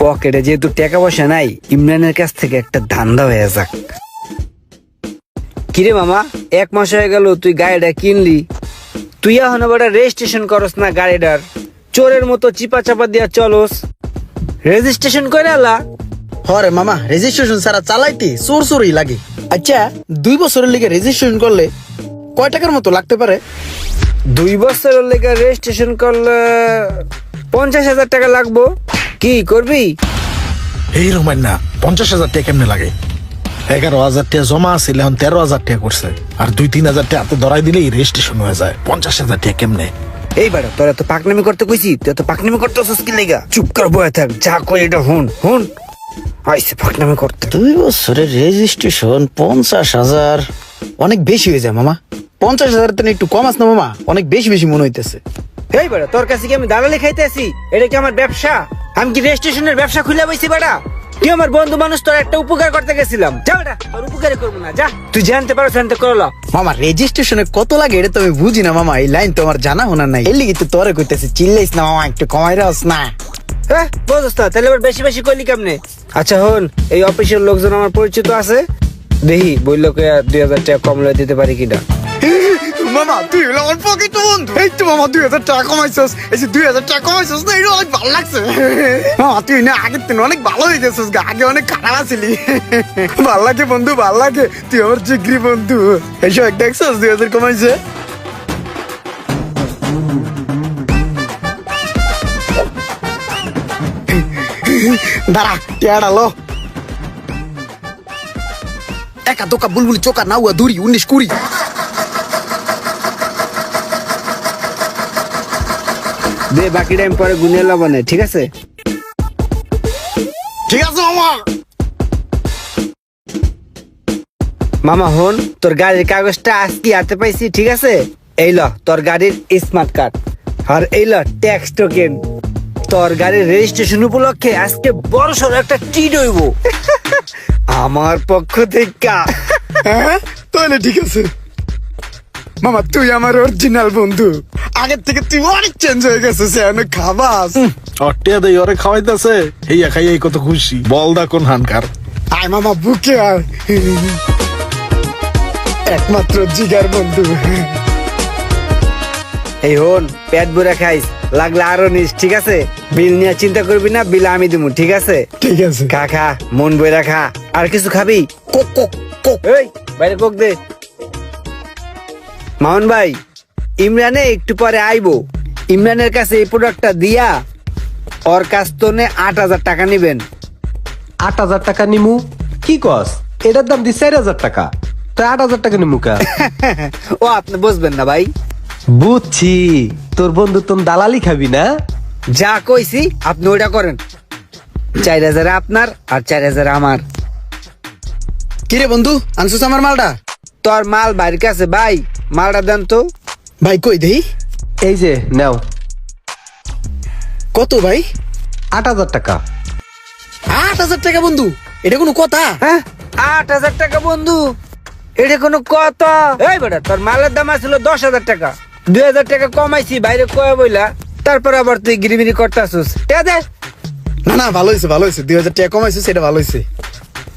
পকেটে যেহেতু টাকা পয়সা নাই, ইমরানের কাছ থেকে একটা ধান্দা হয়ে যাক। কিরে মামা, 1 মাস হয়ে গেল তুই গাড়িটা কিনলি, তুই এখন আবার রেজিস্ট্রেশন করস না গাড়িটার, চোরের মতো চিপা চাপা দিয়া চলস। রেজিস্ট্রেশন করে আলা। হরে মামা, রেজিস্ট্রেশন ছাড়া চালাইতে চোর চোরই লাগে। আচ্ছা, 2 বছরের লিগে রেজিস্ট্রেশন করলে কয় টাকার মতো লাগতে পারে? 2 বছরের লেগে রেজিস্ট্রেশন করলে 50,000 টাকা লাগবো। কি করবি? এই রোমান না, 50,000 টাকা কেমনে লাগে? 11,000 টাকা জমা আছিল, এখন 13,000 টাকা করছে, আর 2-3,000 টাকা হাতে ধরাই দিলেই রেজিস্ট্রেশন হয়ে যায়। 50,000 টাকা কেমনে? এই বেটা, তোরা তো পাকনামি করতে কইছি, তুই তো পাকনামি করতেছিস কি লেগা? চুপ কর, বয়ে থাক, যা কই এটা হুন হুন। আইসে পাকনামি করতে। 2 বছরের রেজিস্ট্রেশন 50,000 অনেক বেশি হয়ে যায় মামা। 50,000 তো একটু কম আছে না মামা? অনেক বেশি বেশি মনে হইতেছে। এই বেটা, তোর কাছে কি আমি দালালি খাইতে আসি? এটা কি আমার ব্যবসা? আমি কি রেজিস্ট্রেশনের ব্যবসা খুলে বইছি বেটা? তুই আমার বন্ধু মানুষ, তোর একটা উপকার করতে গেছিলাম, যা বেটা, তোর উপকারই করবো না, যা। তুই জানতে পারো জানতে করলো মামা, রেজিস্ট্রেশনে কত লাগে এটা তো আমি বুঝি না মামা। এই লাইন তো আমার জানা হোনা নাই, এর লিগে তো তোরে কইতেছি। চিল্লাইস না মামা, একটু কমাই রাস না। হ্যাঁ বুঝছ না, তাহলে এবার বেশি বেশি করলি কেমনে? আচ্ছা হন, এই অফিসের লোকজন আমার পরিচিত আছে, দেখি বললো 2,000 টাকা কম লয়ে দিতে পারি কিনা। মামা, তুই হলো আমার পকেট বন্ধু। এই তো মামা, 2,000 টাকা কমাইছস। এই যে 2,000 টাকা কমাইছস না, এটা অনেক ভালো লাগছে মামা। তুই না আগের দিন অনেক ভালো হয়ে গেছিস, আগে অনেক খারাপ আছিলি। ভাল লাগে বন্ধু, ভাল লাগে। তুই আমার জিগরি বন্ধু। এইসব একটা দেখছস 2,000 কমাইছে। দাঁড়া, টেয়াডালো একা দোকা বুলবুলি চোকা নাউয়া দূরি 19-20। দে, বাকি টাইম পরে গুনে লবণে, ঠিক আছে? ঠিক আছে মামা। মামা হন, তোর গাড়ির কাগজটা আজকে হাতে পাইছি, ঠিক আছে? এই ল তোর গাড়ির স্মার্ট কার্ড, আর এই ল ট্যাক্স টোকেন। তোর গাড়ির রেজিস্ট্রেশন উপলক্ষে আজকে বড় সড় একটা ট্রিট হইব আমার পক্ষ থেকে। হ্যাঁ, তাহলে ঠিক আছে মামা। তুই আমার অরিজিনাল বন্ধু। আগের থেকে তুই অনেক চেঞ্জ হয়ে গেছিস, অনেক খাবাস। অটিয়া দেই ওরে খাওয়াইতেছে, হেইয়া খাইয়াই কত খুশি। বলদা কোন হানকার? আয় মামা, বুকে আয়। একমাত্র জিগার বন্ধু। এই হন, পেট ভরে খাইস, লাগলে আরো নিস, ঠিক আছে? বিল নিয়ে চিন্তা করবি না, বিল আমি দিব, ঠিক আছে? ঠিক আছে। খা খা, মন বইরা খা। আর কিছু খাবি? Coke Coke Coke. এই বাইরে কোক দে। মামুন ভাই, ইমরানে একটু পরে আইবো। ইমরানের কাছে এই প্রোডাক্টটা দিয়া ওর কাছ থেকে 8,000 টাকা নিবেন। 8,000 টাকা নিমু? কি কস? এটার দাম দি 4,000 টাকা, তো 8,000 টাকা নিমু কা? ও আপনি বুঝবেন না ভাই। বুঝছি, তোর বন্ধু তোর দালালি খাবি না? যা কইছি আপনি ওইটা করেন। 4,000 আপনার আর 4,000 আমার। কিরে বন্ধু, আনছিস আমার মালটা? তোর মাল বাইরের কাছে ভাই, মালটা দেন তো। ভাই কই দেই? এই যে নাও। কত ভাই? 8,000 টাকা। 8,000 টাকা বন্ধু? এটা কোনো কথা? হ্যাঁ, 8,000 টাকা বন্ধু, এটা কোনো কথা? এই বেটা, তোর মালের দাম আসলো 10,000 টাকা, 2,000 টাকা কমাইছি বাইরে কয়ে বইলা, তারপর আবার তুই গিরিমিরি করতেছিস। দে। না না, ভালো হয়েছে ভালো হয়েছে। 2,000 টাকা কমাইছে, সেটা ভালো হয়েছে।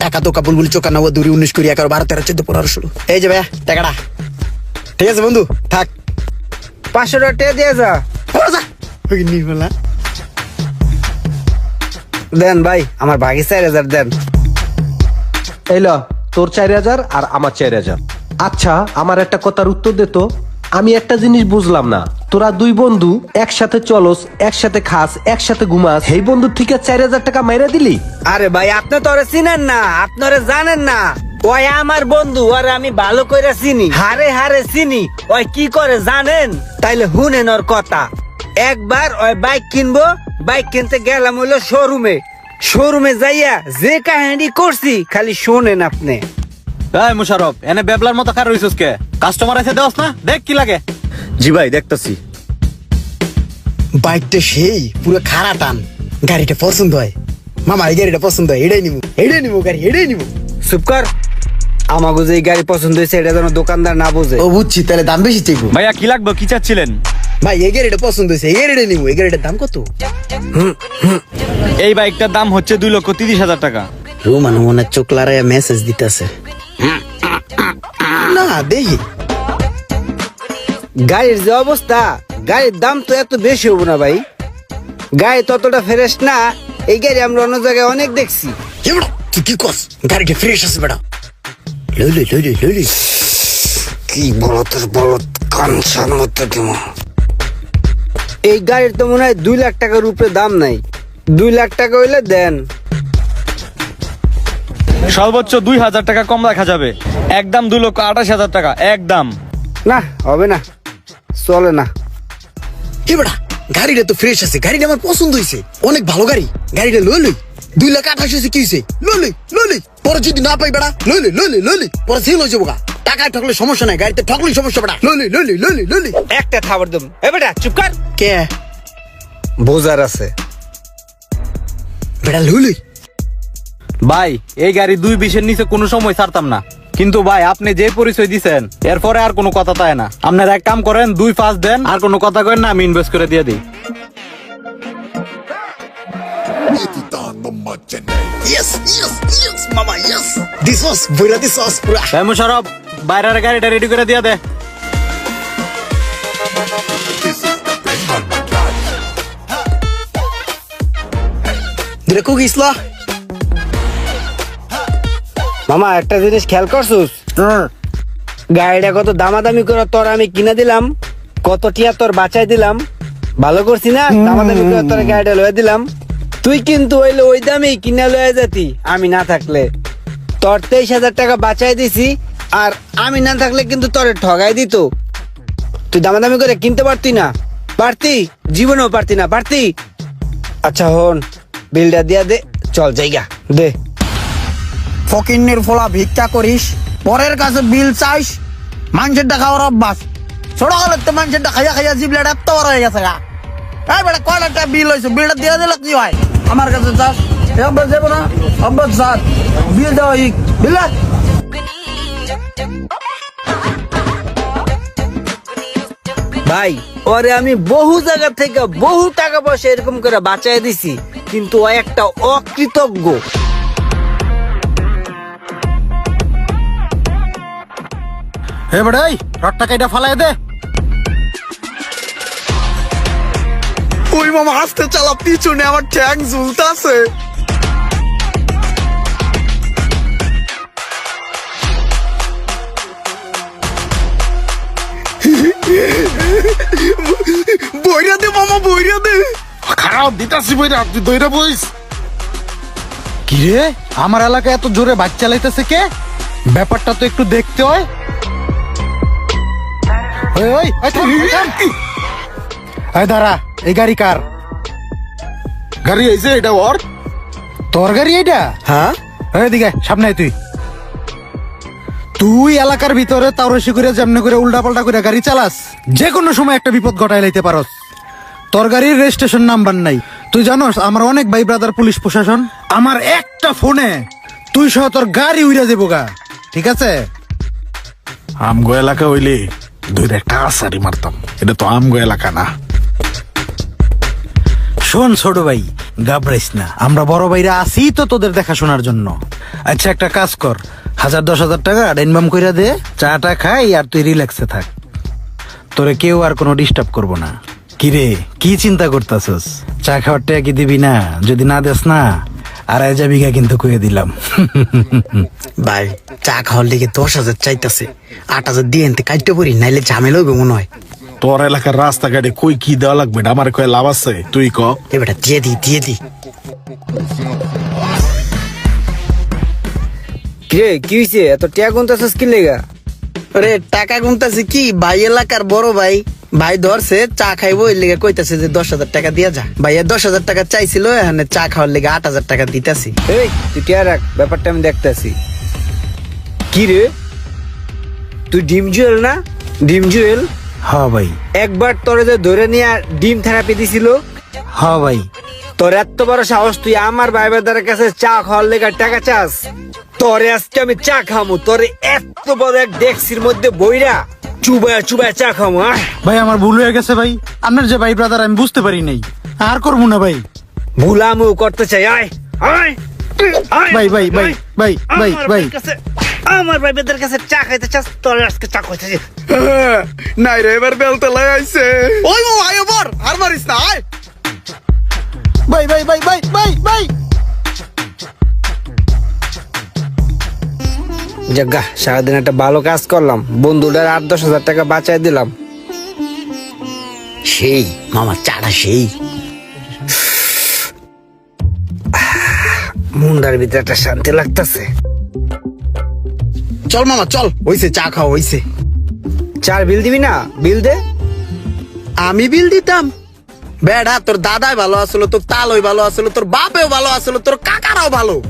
একা দোকা বুলবুলি চোকা নাউয়া দূরি 19-20 11 12 13 14 15 16। এই যে ভাইয়া টাকাটা। ঠিক আছে বন্ধু, থাক। 500 টাকা দিয়ে যা। নির্মলা দেন ভাই, আমার ভাগে 4,000 দেন। এই ল তোর 4,000 আর আমার 4,000। আচ্ছা, আমার একটা কথার উত্তর দে তো। আমি একটা জিনিস বুঝলাম না, তোরা 2 বন্ধু একসাথে চলস, একসাথে খাস, একসাথে ঘুমাস, এই বন্ধুর থেকে 4,000 টাকা মাইরা দিলি? আরে ভাই, আপনি তো ওরে চিনেন না, আপনারা জানেন না। ওই আমার বন্ধু, আর আমি ভালো করে চিনি, হারে হারে চিনি। ওই কি করে জানেন? তাইলে শুনেন ওর কথা। একবার ওই বাইক কিনবো, বাইক কিনতে গেলাম হইলো শোরুমে যাইয়া যে কাহিনী করছি খালি শোনেন আপনি। এই মুশারফ, এনে বেবলার মতো খার রইছস কে? কাস্টমার আছে দেওস না? দেখ কি লাগে। জি ভাই, দেখতেছি। বাইকটা সেই পুরো খাড়া টান। গাড়িটা পছন্দ হয় মামা, এই গাড়িটা পছন্দ হয়, এটাই নিবো গাড়ি, এটাই নিবো। চুপ কর, আমাকে যে গাড়ি পছন্দ হয়েছে এটা যেন দোকানদার না বোঝে। ও বুঝছি, তাহলে দাম বেশি চাইবো। ভাইয়া কি লাগবে, কি চাচ্ছিলেন? ভাই এই গাড়িটা পছন্দ হয়েছে, এই গাড়িটা নিবো। এই গাড়িটার দাম কত? এই বাইকটার দাম হচ্ছে 2,30,000 টাকা। রোমান মনে চোখ লড়াইয়া মেসেজ দিতেছে। না দেখি গাড়ির যে অবস্থা, গাড়ির দাম তো এত বেশি হবো না ভাই। গাড়ি ততটা ফ্রেশ না। এই গাড়ি আমরা অন্য জায়গায় অনেক দেখছি। এ বেটা, তুই কি কস? গাড়িটা ফ্রেশ আছে বেটা। লইলি কি বলো তোর বলো কাঞ্চার মতো দিব। এই গাড়ির তো মনে হয় 2 লাখ টাকার উপরে দাম নাই। 2 লাখ টাকা হইলে দেন। সর্বোচ্চ 2,000 টাকা কম রাখা যাবে। একদম 2,28,000 টাকা একদম। না হবে না, চলে না। এ বেটা, গাড়িটা তো ফ্রেশ আছে, গাড়িটা আমার পছন্দ হয়েছে, অনেক ভালো গাড়ি। গাড়িটা লই 2,28,000 কি হয়েছে? লই পরে যদি না পাই বেটা, লই পরে সেল হয়ে যাবো গা। টাকায় ঠকলে সমস্যা নাই, গাড়িতে ঠকলে সমস্যা বেটা। লই একটা খাবার দেব। এ বেটা চুপ কর। কে বোঝার আছে। বেটা লই ভাই এই গাড়ি 2,20 নিচে কোনো সময় ছাড়তাম না, কিন্তু ভাই আপনি যে পরিচয় দিছেন এরপরে আর কোনো কথা তাই না। আপনারা এক কাম করেন, 2,5 দেন, আর কোনো কথা করেন না, আমি ইনভেস্ট করে দিয়ে দিই। Yes, mama, yes. This was pura. ভাই মুশারফ, বাইরের গাড়িটা রেডি করে দিয়ে দে। Dile কুকিসলা। মামা একটা জিনিস খেয়াল করছিস? গাড়িটা কত দামাদামি করে তোর আমি কিনা দিলাম, কত টিয়া তোর বাঁচাই দিলাম। ভালো করছি না? দামাদামি করে তোর গাড়িটা লয়ে দিলাম। তুই কিন্তু হইলে ওই দামেই কিনা লয়ে যেতি আমি না থাকলে। তোর 23,000 টাকা বাঁচাই দিছি, আর আমি না থাকলে কিন্তু তোরে ঠগাই দিত। তুই দামাদামি করে কিনতে পারতি না? পারতি? জীবনেও পারতি না। পারতি? আচ্ছা হন, বিলটা দিয়া দে, চল জায়গা দে। ফকিন্নের ফলা ভিক্ষা করিস, পরের কাছে বিল চাইস, মানুষের টাকা ওর অভ্যাস। ছোট কালের তো মানুষের খাইয়া জিবলাটা এত বড় হয়ে গেছে গা। এই বেটা কয় লাখ টাকা বিল হয়েছে, বিলটা দিয়ে দিলে কি হয়? আমার কাছে চাস অভ্যাস যাবো না, অভ্যাস চাস বিল দেওয়া বিল। ভাই ওরে আমি বহু জায়গা থেকে বহু টাকা পয়সা এরকম করে বাঁচাই দিছি, কিন্তু ও একটা অকৃতজ্ঞ। হে বেড়াই, রডটা কাইটা ফালাই দে। ওই মামা আসতে চালা, পিছনে আমার ট্যাঙ্ক ঝুলতাছে। বইরা দে মামা, বইরা দে। খারাপ দিতাছি বইরা, তুই দইরা বইস। কি রে, আমার এলাকায় এত জোরে বাইক চালাইতেছে কে? ব্যাপারটা তো একটু দেখতে হয়। ওই দাঁড়া, এই গাড়ি কার? গাড়ি এইছে, এটা ওর? তোর গাড়ি এটা? হ্যাঁ, এদিকে সামনে আয়। তুই এলাকার ভিতরে তাওরসি করে যেমনি করে উল্টা পাল্টা করে গাড়ি চালাস, যে কোনো সময় একটা বিপদ ঘটাই লাইতে পারস। তোর গাড়ির রেজিস্ট্রেশন নাম্বার নাই। তুই জানোস আমার অনেক ভাই ব্রাদার পুলিশ প্রশাসন, আমার একটা ফোনে তুই সহ তোর গাড়ি উইরা যাবো গা। ঠিক আছে? আমগো এলাকা হইলে দুই একটা আসারি মারতাম, এটা তো আমগো এলাকা না। শোন ছোট ভাই, ঘাবড়াইস না, আমরা বড় ভাইরা আছি তো তোদের দেখাশোনার জন্য। আচ্ছা একটা কাজ কর, 1,000-10,000 টাকা ডাইনবাম কইরা দে, চাটা খাই আর তুই রিল্যাক্সে থাক। তোরে কেউ আর কোনো ডিস্টার্ব করবো না। কিরে, কি চিন্তা করতাছস? চা খাওয়ার টাকা কি দিবি না? যদি না দেস না, 2.5 বিঘা কিন্তু কইয়া দিলাম। ভাই চা খাওয়ার লিগে 10,000 চাইতাছে, 8,000 দিয়ে এনতে কাটতে পারি, নাইলে ঝামেলা হইবে মনে হয়। তোর এলাকার রাস্তাঘাটে কই কি দেওয়া লাগবে, আমার কয়ে লাভ আছে? তুই ক। এ বেটা দিয়ে দি। কে কি হইছে? এত টিয়া গুনতাছস কি লেগা? আরে টাকা গুনতাছি কি, ভাই এলাকার বড় ভাই, ভাই ধরছে চা খাইবো, এর লেগে কইতাছে যে 10,000 টাকা দিয়া যা। ভাইয়া 10,000 টাকা চাইছিল, এখানে চা খাওয়ার লেগে 8,000 টাকা দিতাছি। এই তুই টিয়া রাখ, ব্যাপারটা আমি দেখতাছি। কি রে, তুই ডিম জুয়েল না? ডিম জুয়েল? হ্যাঁ ভাই। একবার তোরে যে ধরে নিয়ে ডিম থেরাপি দিছিল, হ্যাঁ ভাই। তোর এত বড় সাহস, তুই আমার ভাই বাদারের কাছে চা খাওয়ার লেগে টাকা চাস? তোরে আজকে আমি চা খামু, তোরে এত বড় এক ডেক্সির মধ্যে বইরা চুবায় চা খামু। ভাই আমার ভুল হয়ে গেছে ভাই, আপনার যে ভাই ব্রাদার আমি বুঝতে পারি নাই, আর করবো না ভাই। ভুলামু করতে চাই। আয় আয় আয়। ভাই, ভাই, ভাই, ভাই, ভাই, আমার ভাই। ভাইয়ের কাছে- আমার ভাইদের কাছে চা খাইতে চাস, তোর আজকে চা খাইতে চাই। নাই রে এবার বেলতলায় আইছে। ওই মামা আয় ওপর আর মারিস না আয়। ভাই, ভাই, ভাই, ভাই, ভাই, ভাই। জাগা সারাদিন একটা ভালো কাজ করলাম, বন্ধুটার 8-10 হাজার টাকা বাঁচাই দিলাম। সেই মামা চাটা সেই মুন্ডার ভিতরে একটা শান্তি লাগতেছে। চল মামা চল, হইছে চা খাওয়া হইছে। চার বিল দিবি না? বিল দে। আমি বিল দিতাম? বেড়া তোর দাদাই ভালো আসলো, তোর তালই ভালো আসলো, তোর বাপেও ভালো আসলো, তোর কাকারাও ভালো।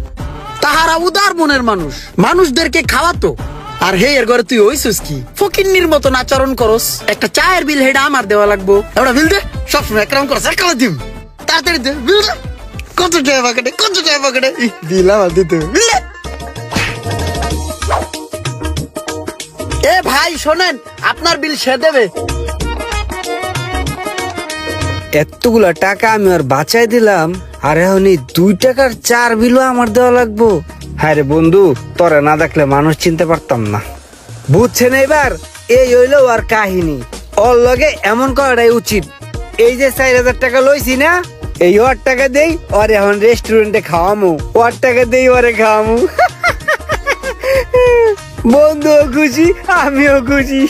তাহারা উদার মনের মানুষ, মানুষদেরকে খাওয়াতো। আর হে এর ঘরে তুই হইছিস কি ফকিন্নির মতন আচরণ করস। একটা চায়ের বিল হেডা আমার দেওয়া লাগবো। এবার বিল দে, সবসময় একরকম করস, একলা দিম। তাড়াতাড়ি দে বিল দে। কত টাকা পকেটে, কত টাকা পকেটে? বিল আমার দিতে হবে, বিল দে। এ ভাই শোনেন, আপনার বিল সে দেবে। এতগুলা টাকা আমি আর বাঁচাই দিলাম, আর এখন এই 2 টাকার 4 বিলও আমার দেওয়া লাগবো। হ্যাঁ রে বন্ধু, তোরা না দেখলে মানুষ চিনতে পারতাম না। বুঝছেন এবার? এই হইলো আর কাহিনী। ওর লগে এমন করাটাই উচিত। এই যে 4,000 টাকা লইছি না, এই ওর টাকা দেই ওর এখন রেস্টুরেন্টে খাওয়ামু, ওর টাকা দেই ওরে খাওয়ামু। বন্ধুও খুশি, আমিও খুশি।